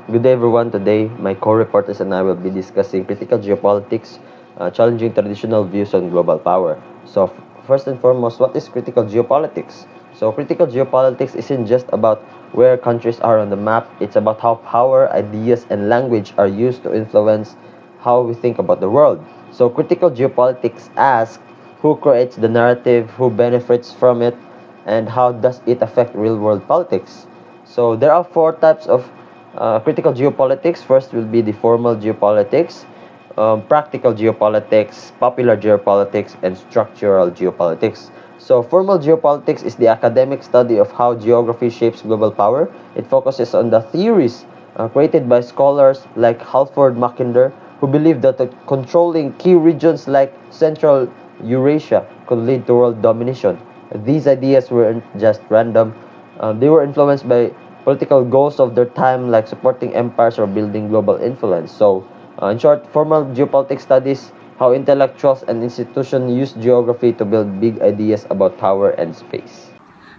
Good day everyone. Today, my co-reporters and I will be discussing critical geopolitics, challenging traditional views on global power. So, first and foremost, what is critical geopolitics? So, critical geopolitics isn't just about where countries are on the map, it's about how power, ideas, and language are used to influence how we think about the world. So, critical geopolitics asks who creates the narrative, who benefits from it, and how does it affect real-world politics. So, there are four types of critical geopolitics. First will be the formal geopolitics, practical geopolitics, popular geopolitics, and structural geopolitics. So, formal geopolitics is the academic study of how geography shapes global power. It focuses on the theories created by scholars like Halford Mackinder, who believe that controlling key regions like Central Eurasia could lead to world domination. These ideas weren't just random, they were influenced by political goals of their time, like supporting empires or building global influence. So, in short, formal geopolitics studies how intellectuals and institutions use geography to build big ideas about power and space.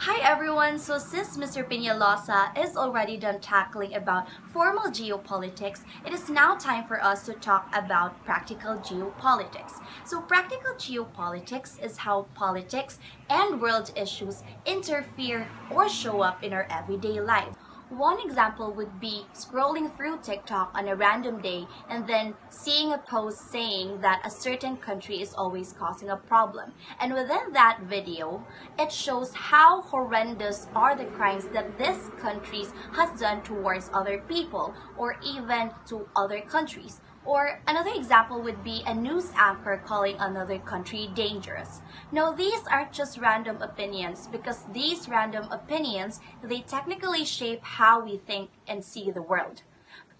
Hi everyone! So since Mr. Peñalosa is already done tackling about formal geopolitics, it is now time for us to talk about practical geopolitics. So practical geopolitics is how politics and world issues interfere or show up in our everyday life. One example would be scrolling through TikTok on a random day and then seeing a post saying that a certain country is always causing a problem. And within that video, it shows how horrendous are the crimes that this country has done towards other people or even to other countries. Or another example would be a news anchor calling another country dangerous. Now these aren't just random opinions because these random opinions, they technically shape how we think and see the world.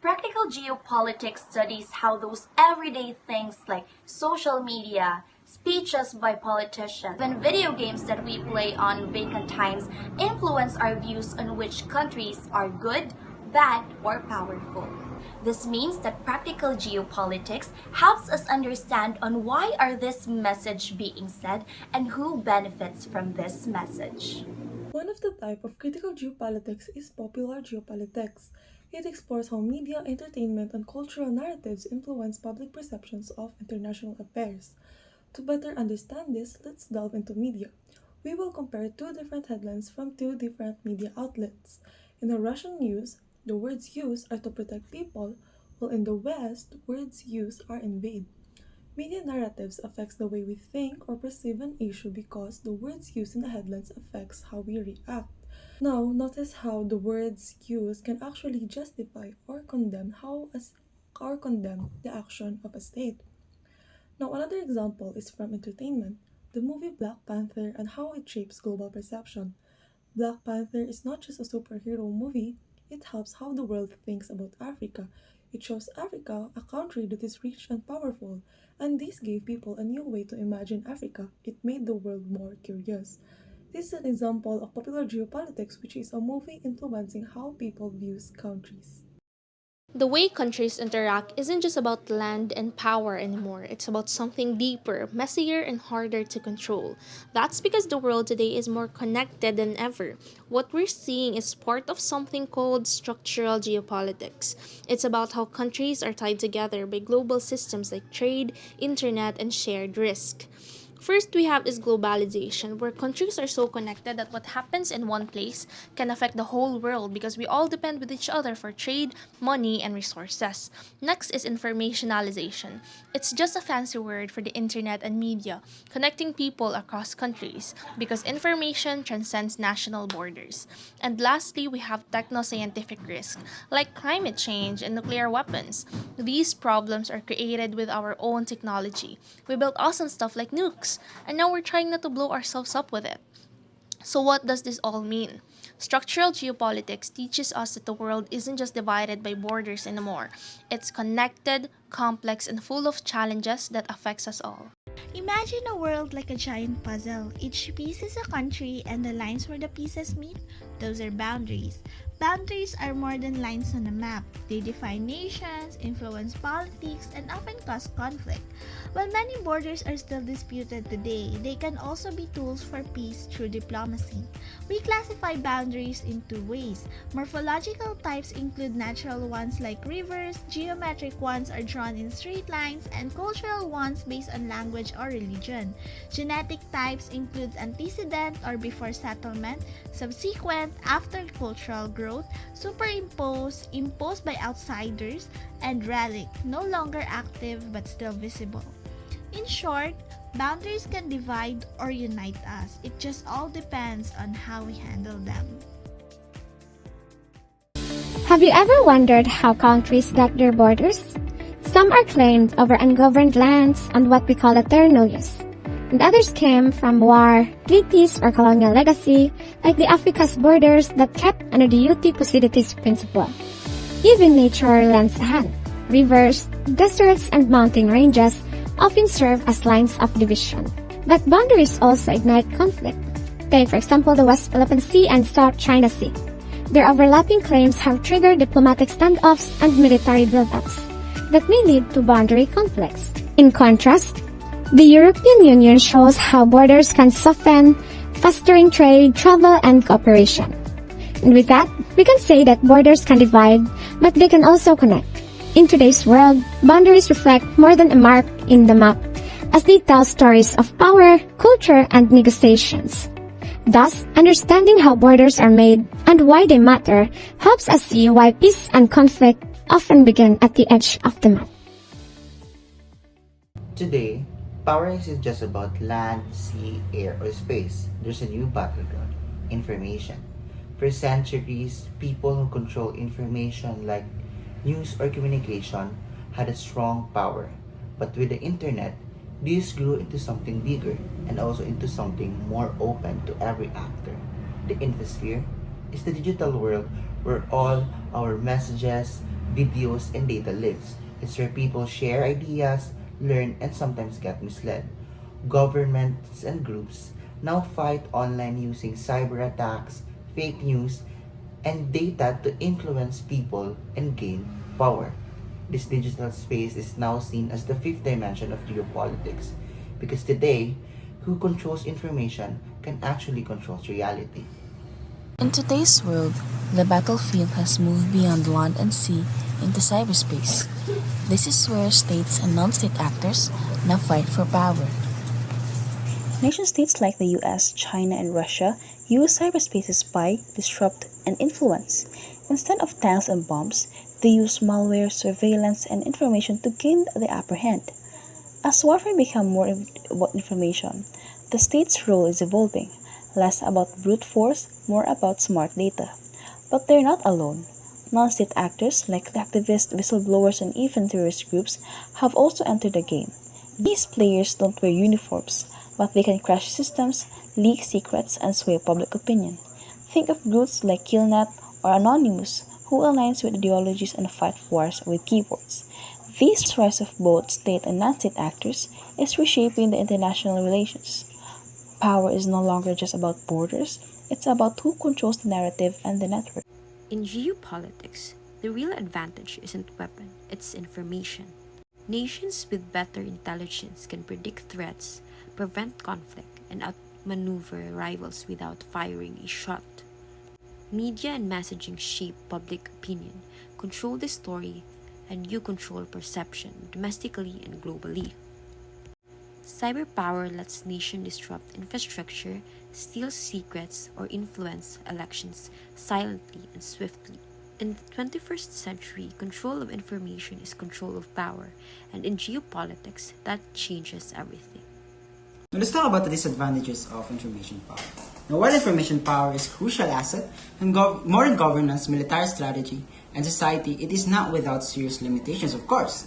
Practical geopolitics studies how those everyday things like social media, speeches by politicians, and video games that we play on vacant times influence our views on which countries are good, bad, or powerful. This means that practical geopolitics helps us understand on why are this message being said and who benefits from this message. One of the type of critical geopolitics is popular geopolitics. It explores how media, entertainment, and cultural narratives influence public perceptions of international affairs. To better understand this, let's delve into media. We will compare two different headlines from two different media outlets. In the Russian news, the words used are to protect people, while in the West, words used are invade. Media narratives affects the way we think or perceive an issue because the words used in the headlines affects how we react. Now, notice how the words used can actually justify or condemn the action of a state. Now, another example is from entertainment, the movie Black Panther and how it shapes global perception. Black Panther is not just a superhero movie, it helps how the world thinks about Africa. It shows Africa, a country that is rich and powerful, and this gave people a new way to imagine Africa. It made the world more curious. This is an example of popular geopolitics, which is a movie influencing how people views countries. The way countries interact isn't just about land and power anymore. It's about something deeper, messier, and harder to control. That's because the world today is more connected than ever. What we're seeing is part of something called structural geopolitics. It's about how countries are tied together by global systems like trade, internet, and shared risk. First, we have is globalization, where countries are so connected that what happens in one place can affect the whole world because we all depend with each other for trade, money, and resources. Next is informationalization. It's just a fancy word for the internet and media, connecting people across countries because information transcends national borders. And lastly, we have techno-scientific risk, like climate change and nuclear weapons. These problems are created with our own technology. We built awesome stuff like nukes, and now we're trying not to blow ourselves up with it. So, what does this all mean? Structural geopolitics teaches us that the world isn't just divided by borders anymore. It's connected, complex, and full of challenges that affects us all. Imagine a world like a giant puzzle. Each piece is a country, and the lines where the pieces meet, those are boundaries. Boundaries are more than lines on a map. They define nations, influence politics, and often cause conflict. While many borders are still disputed today, they can also be tools for peace through diplomacy. We classify boundaries in two ways. Morphological types include natural ones like rivers, geometric ones are drawn in straight lines, and cultural ones based on language or religion. Genetic types include antecedent or before settlement, subsequent, after cultural growth, superimposed, imposed by outsiders, and relic, no longer active but still visible. In short, boundaries can divide or unite us. It just all depends on how we handle them. Have you ever wondered how countries got their borders? Some are claimed over ungoverned lands and what we call eternal use, and others came from war, treaties, or colonial legacy, like the Africa's borders that kept under the uti possidetis principle. Even nature lends a hand. Rivers, deserts, and mountain ranges often serve as lines of division. But boundaries also ignite conflict. Take, for example, the West Philippine Sea and South China Sea. Their overlapping claims have triggered diplomatic standoffs and military buildups that may lead to boundary conflicts. In contrast, the European Union shows how borders can soften, fostering trade, travel, and cooperation. And with that, we can say that borders can divide, but they can also connect. In today's world, boundaries reflect more than a mark in the map, as they tell stories of power, culture, and negotiations. Thus, understanding how borders are made and why they matter helps us see why peace and conflict often begin at the edge of the map. Today, power isn't just about land, sea, air, or space. There's a new battleground: information. For centuries, people who control information like news or communication had a strong power. But with the internet, this grew into something bigger and also into something more open to every actor. The infosphere is the digital world where all our messages, videos, and data lives. It's where people share ideas, learn, and sometimes get misled. Governments and groups now fight online using cyber attacks, fake news, and data to influence people and gain power. This digital space is now seen as the fifth dimension of geopolitics, because today, who controls information can actually control reality. In today's world, the battlefield has moved beyond land and sea into cyberspace. This is where states and non-state actors now fight for power. Nation-states like the US, China, and Russia use cyberspace to spy, disrupt, and influence. Instead of tanks and bombs, they use malware, surveillance, and information to gain the upper hand. As warfare becomes more about information, the state's role is evolving, less about brute force, more about smart data. But they're not alone. Non-state actors like the activists, whistleblowers, and even terrorist groups have also entered the game. These players don't wear uniforms, but they can crash systems, leak secrets, and sway public opinion. Think of groups like Killnet or Anonymous, who aligns with ideologies and fight wars with keyboards. This rise of both state and non-state actors is reshaping the international relations. Power is no longer just about borders, it's about who controls the narrative and the network. In geopolitics, the real advantage isn't weapon, it's information. Nations with better intelligence can predict threats, prevent conflict, and outmaneuver rivals without firing a shot. Media and messaging shape public opinion, control the story, and you control perception domestically and globally. Cyberpower lets nations disrupt infrastructure, steal secrets, or influence elections silently and swiftly. In the 21st century, control of information is control of power, and in geopolitics, that changes everything. Now let's talk about the disadvantages of information power. Now, while information power is a crucial asset in modern governance, military strategy, and society, it is not without serious limitations, of course.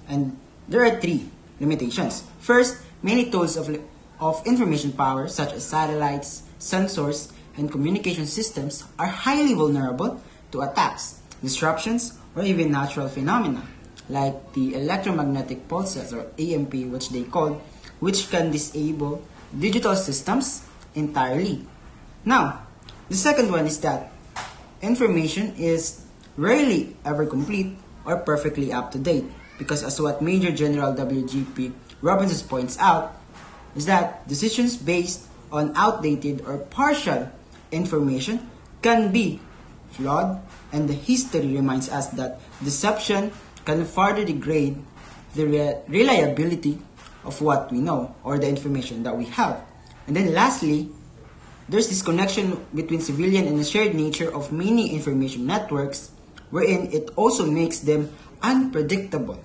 And there are three limitations. First, many tools of information power, such as satellites, sensors, and communication systems, are highly vulnerable to attacks, disruptions, or even natural phenomena, like the electromagnetic pulses, or EMP, which can disable digital systems entirely. Now, the second one is that information is rarely ever complete or perfectly up to date, because as what Major General WGP Robinson points out, is that decisions based on outdated or partial information can be flawed, and the history reminds us that deception can further degrade the reliability of what we know or the information that we have. And then lastly, there's this connection between civilian and the shared nature of many information networks, wherein it also makes them unpredictable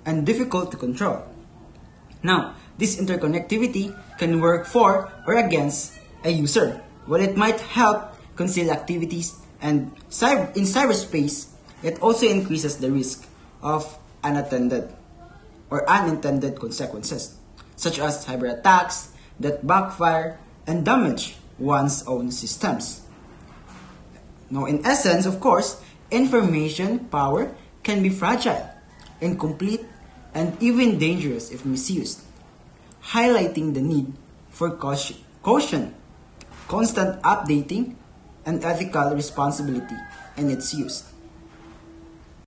and difficult to control. Now, this interconnectivity can work for or against a user. While it might help conceal activities and in cyberspace, it also increases the risk of unattended or unintended consequences, such as cyber attacks that backfire and damage one's own systems. Now, in essence, of course, information power can be fragile, incomplete, and even dangerous if misused, highlighting the need for caution, constant updating, and ethical responsibility in its use.